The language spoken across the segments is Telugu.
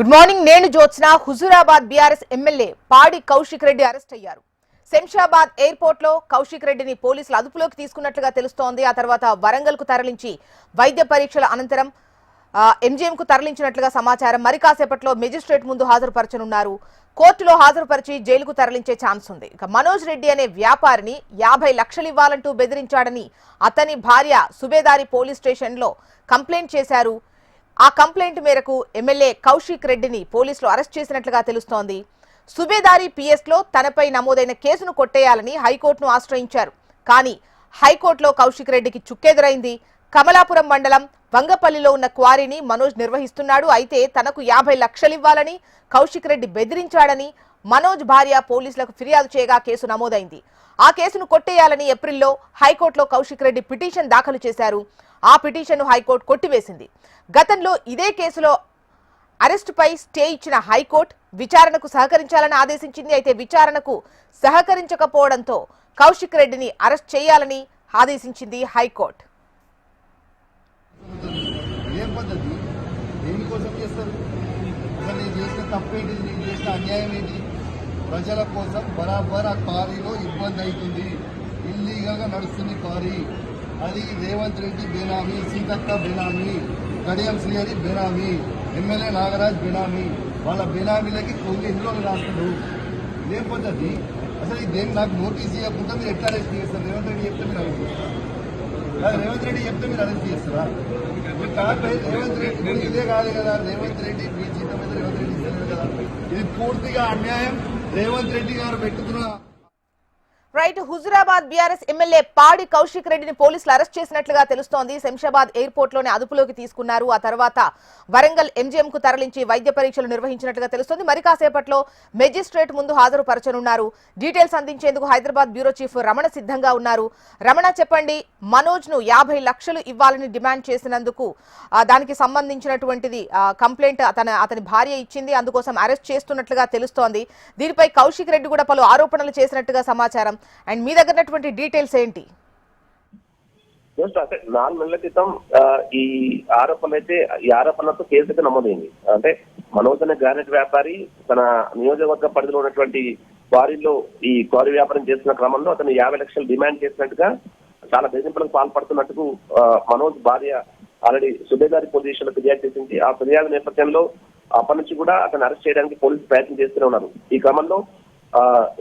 Good morning. నేను జ్యోత్స్న. హుజూరాబాద్ బీఆర్ఎస్ ఎమ్మెల్యే పాడి కౌశిక్ రెడ్డి అరెస్ట్ అయ్యారు. శంషాబాద్ ఎయిర్పోర్ట్ లో కౌశిక్ రెడ్డిని పోలీసులు అదుపులోకి తీసుకున్నట్లుగా తెలుస్తోంది. ఆ తర్వాత వరంగల్ కు తరలించి వైద్య పరీక్షల అనంతరం ఎంజీఎం కు తరలించినట్లుగా సమాచారం. మరి కాసేపట్లో మెజిస్ట్రేట్ ముందు హాజరుపరచనున్నారు. కోర్టులో హాజరుపరిచి జైలుకు తరలించే ఛాన్స్ ఉంది. ఇక మనోజ్ రెడ్డి అనే వ్యాపారిని 50 లక్షలు ఇవ్వాలంటూ బెదిరించాడని అతని భార్య సుబేదారి పోలీస్ స్టేషన్ లో కంప్లైంట్ చేశారు. ఆ కంప్లైంట్ మేరకు ఎమ్మెల్యే కౌశిక్ రెడ్డిని పోలీసులు అరెస్ట్ చేసినట్లుగా తెలుస్తోంది. సుబేదారి పిఎస్ లో తనపై నమోదైన కేసును కొట్టేయాలని హైకోర్టును ఆశ్రయించారు. కానీ హైకోర్టులో కౌశిక్ రెడ్డికి చుక్కెదురైంది. కమలాపురం మండలం వంగపల్లిలో ఉన్న క్వారీని మనోజ్ నిర్వహిస్తున్నాడు. అయితే తనకు 50 లక్షలు ఇవ్వాలని కౌశిక్ రెడ్డి బెదిరించాడని మనోజ్ భార్య పోలీసులకు ఫిర్యాదు చేయగా కేసు నమోదైంది. ఆ కేసును కొట్టేయాలని ఏప్రిల్లో హైకోర్టులో కౌశిక్ రెడ్డి పిటిషన్ దాఖలు చేశారు. ఆ పిటిషన్ను హైకోర్టు కొట్టివేసింది. గతంలో ఇదే కేసులో అరెస్టుపై స్టే ఇచ్చిన హైకోర్టు విచారణకు సహకరించాలని ఆదేశించింది. అయితే విచారణకు సహకరించకపోవడంతో కౌశిక్ రెడ్డిని అరెస్ట్ చేయాలని ఆదేశించింది హైకోర్టు. ప్రజల కోసం బరాబర్ ఆ కారీలో ఇబ్బంది అవుతుంది. ఇల్లీగల్ గా నడుస్తుంది కారీ. అది రేవంత్ రెడ్డి బెనామీ, సీతక్క బెనామీ, కడియం శ్రీహరి బెనామీ, ఎమ్మెల్యే నాగరాజ్ బెనామీ. వాళ్ళ బెనామీలకి కొన్ని ఇంట్లో రాస్తాడు. ఇదేం పద్ధతి అసలు? ఇదేం నాకు నోటీస్ ఇవ్వకుండా మీరు ఎట్లా అరెస్ట్ చేస్తారు? రేవంత్ రెడ్డి చెప్తే మీరు అరెస్ట్ చేస్తారు. రేవంత్ రెడ్డి చెప్తే మీరు అరెస్ట్ చేస్తారా? రేవంత్ రెడ్డి ఇదే కాదు కదా. రేవంత్ రెడ్డి మీ జీతం మీద రేవంత్ రెడ్డి ఇస్తలేదు కదా. ఇది పూర్తిగా అన్యాయం. రేవంత్ రెడ్డి గారు పెట్టుకున్న రైట్. హుజూరాబాద్ బీఆర్ఎస్ ఎమ్మెల్యే పాడి కౌశిక్ రెడ్డిని పోలీసులు అరెస్ట్ చేసినట్లుగా తెలుస్తోంది. శంషాబాద్ ఎయిర్పోర్ట్ లోనే అదుపులోకి తీసుకున్నారు. ఆ తర్వాత వరంగల్ ఎంజీఎం కు తరలించి వైద్య పరీక్షలు నిర్వహించినట్లుగా తెలుస్తోంది. మరి కాసేపట్లో మెజిస్ట్రేట్ ముందు హాజరుపరచనున్నారు. డీటెయిల్స్ అందించేందుకు హైదరాబాద్ బ్యూరో చీఫ్ రమణ సిద్ధంగా ఉన్నారు. రమణ, చెప్పండి, మనోజ్ ను 50 లక్షలు ఇవ్వాలని డిమాండ్ చేసినందుకు దానికి సంబంధించినటువంటిది కంప్లైంట్ అతని భార్య ఇచ్చింది. అందుకోసం అరెస్ట్ చేస్తున్నట్లుగా తెలుస్తోంది. దీనిపై కౌశిక్ రెడ్డి కూడా పలు ఆరోపణలు చేసినట్టుగా సమాచారం. అండ్ మీ దగ్గర డీటెయిల్స్ ఏంటి? 4 నెలల క్రితం ఈ ఆరోపణలతో కేసు అయితే నమోదైంది. అంటే మనోజ్ అనే గ్రానైట్ వ్యాపారి తన నియోజకవర్గ పరిధిలో ఉన్నటువంటి క్వారీలో ఈ క్వారీ వ్యాపారం చేస్తున్న క్రమంలో అతను 50 లక్షలు డిమాండ్ చేసినట్టుగా, చాలా బెదిరింపులకు పాల్పడుతున్నట్టుకు మనోజ్ భార్య ఆల్రెడీ సుబేదారి పోలీసులకు ఫిర్యాదు చేసింది. ఆ ఫిర్యాదు నేపథ్యంలో అప్పటి నుంచి కూడా అతను అరెస్ట్ చేయడానికి పోలీసులు ప్రయత్నం చేస్తూనే ఉన్నారు. ఈ క్రమంలో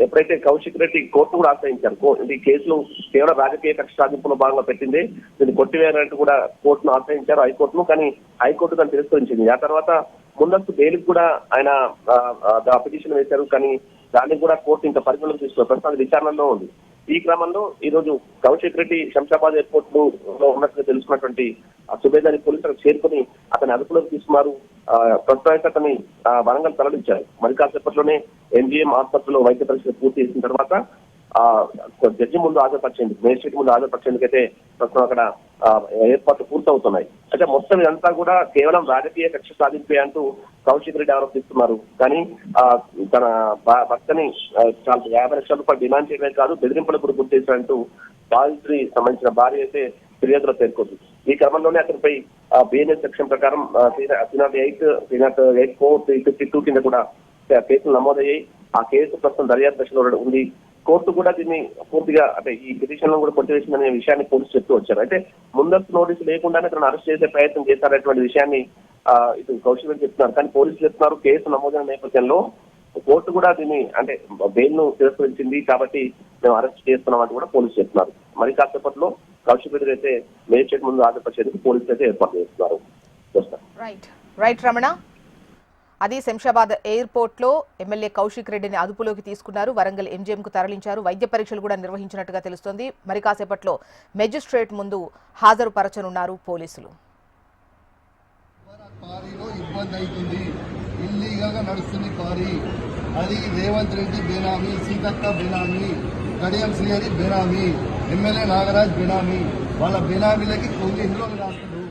ఎప్పుడైతే కౌశిక్ రెడ్డి కోర్టు కూడా ఆశ్రయించారు. ఈ కేసులు కేవలం రాజకీయ కక్ష సాధింపులో భాగంగా పెట్టింది, దీన్ని కొట్టివేయాలంటూ కూడా కోర్టును ఆశ్రయించారు, హైకోర్టును. కానీ హైకోర్టు దాన్ని తిరస్కరించింది. ఆ తర్వాత ముందస్తు బెయిల్కి కూడా ఆయన పిటిషన్ వేశారు. కానీ దాన్ని కూడా కోర్టు ఇంకా పరిగణలోకి తీసుకోవాలి. అది విచారణలో ఉంది. ఈ క్రమంలో ఈ రోజు కౌశిక్ రెడ్డి శంషాబాద్ ఎయిర్పోర్ట్ లో ఉన్నట్టుగా తెలుసుకున్నటువంటి సుబేదారి పోలీసులకు చేరుకుని అతని అదుపులోకి తీసుకున్నారు. ప్రస్తుతం అతన్ని వరంగల్ తరలించారు. మరి కాసేపట్లోనే ఎంజీఎం ఆసుపత్రిలో వైద్య పరీక్షలు పూర్తి చేసిన తర్వాత జడ్జి ముందు హాజరుపరిచేందుకు, మేజిస్ట్రేట్ ముందు హాజరుపరిచేందుకు అయితే ప్రస్తుతం అక్కడ ఏర్పాట్లు పూర్తవుతున్నాయి. అయితే మొత్తం ఇదంతా కూడా కేవలం రాజకీయ కక్ష సాధింపే అంటూ కౌశిక్ రెడ్డి ఆరోపిస్తున్నారు. కానీ తన భర్తని చాలా 50 లక్షల రూపాయలు డిమాండ్ చేయడమే కాదు, బెదిరింపులకు కూడా గుర్తు చేశారంటూ బాధితుడికి సంబంధించిన భార్య అయితే ఫిర్యాదులో పేర్కొంది. ఈ క్రమంలోనే అతనిపై బిఎన్ఎస్ సెక్షన్ ప్రకారం 308, 384, 352 కింద కూడా కేసులు నమోదయ్యాయి. ఆ కేసు ప్రస్తుతం దర్యాప్తు దశలో ఉంది. కోర్టు కూడా దీన్ని పూర్తిగా అంటే ఈ పిటిషన్ కూడా కొట్టివేసిందనే విషయాన్ని పోలీసులు చెప్తూ వచ్చారు. అయితే ముందస్తు నోటీసు లేకుండానే తనను అరెస్ట్ చేసే ప్రయత్నం చేశారనేటువంటి విషయాన్ని ఇటు కౌశిక్ రెడ్డి చెప్తున్నారు. కానీ పోలీసులు చెప్తున్నారు కేసు నమోదైన నేపథ్యంలో కోర్టు కూడా దీన్ని అంటే బెయిల్ ను తిరస్కరించింది కాబట్టి మేము అరెస్ట్ చేస్తున్నాం అంటూ కూడా పోలీసులు చెప్తున్నారు. మరి కాసేపట్లో కౌశిక్ రెడ్డి అయితే మేజిస్ట్రేట్ ముందు హాజరుపరిచేందుకు పోలీసులు అయితే ఏర్పాటు చేస్తున్నారు. రైట్ రమణ, అది శంషాబాద్ ఎయిర్పోర్ట్ లో ఎమ్మెల్యే కౌశిక్ రెడ్డిని అదుపులోకి తీసుకున్నారు. వరంగల్ ఎంజీఎం కు తరలించారు. వైద్య పరీక్షలు కూడా నిర్వహించినట్టుగా తెలుస్తోంది. మరి కాసేపట్లో మెజిస్ట్రేట్ ముందు హాజరుపరచనున్నారు పోలీసులు. ఇబ్బంది అవుతుంది. ఇల్లీగల్ గా నడుస్తుంది కారీ. అది రేవంత్ రెడ్డి బెనామీ, సీతక్క బెనామీ, కడియం శ్రీహరి బెనామీ, ఎమ్మెల్యే నాగరాజ్ బెనామీ. వాళ్ళ బెనామీలకి కొన్ని ఇంట్లో రాస్తాడు.